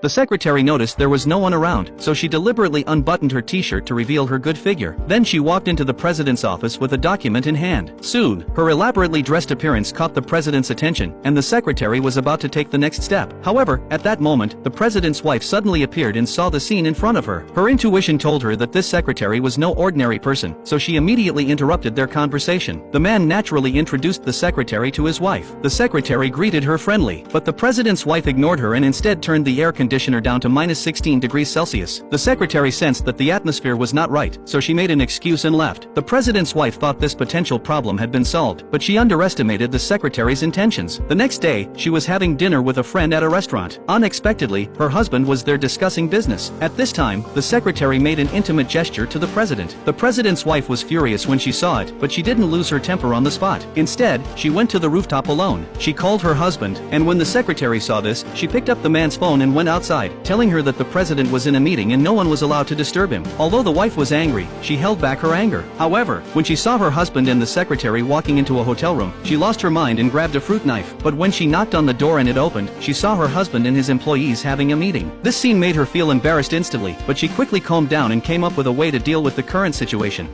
The secretary noticed there was no one around, so she deliberately unbuttoned her t-shirt to reveal her good figure. Then she walked into the president's office with a document in hand. Soon, her elaborately dressed appearance caught the president's attention, and the secretary was about to take the next step. However, at that moment, the president's wife suddenly appeared and saw the scene in front of her. Her intuition told her that this secretary was no ordinary person, so she immediately interrupted their conversation. The man naturally introduced the secretary to his wife. The secretary greeted her friendly, but the president's wife ignored her and instead turned the air conditioner down to -16 degrees Celsius. The secretary sensed that the atmosphere was not right, so she made an excuse and left. The president's wife thought this potential problem had been solved, but she underestimated the secretary's intentions. The next day, she was having dinner with a friend at a restaurant. Unexpectedly, her husband was there discussing business. At this time, the secretary made an intimate gesture to the president. The president's wife was furious when she saw it, but she didn't lose her temper on the spot. Instead, she went to the rooftop alone. She called her husband, and when the secretary saw this, she picked up the man's phone and went outside, telling her that the president was in a meeting and no one was allowed to disturb him. Although the wife was angry, she held back her anger. However, when she saw her husband and the secretary walking into a hotel room, she lost her mind and grabbed a fruit knife. But when she knocked on the door and it opened, she saw her husband and his employees having a meeting. This scene made her feel embarrassed instantly, but she quickly calmed down and came up with a way to deal with the current situation.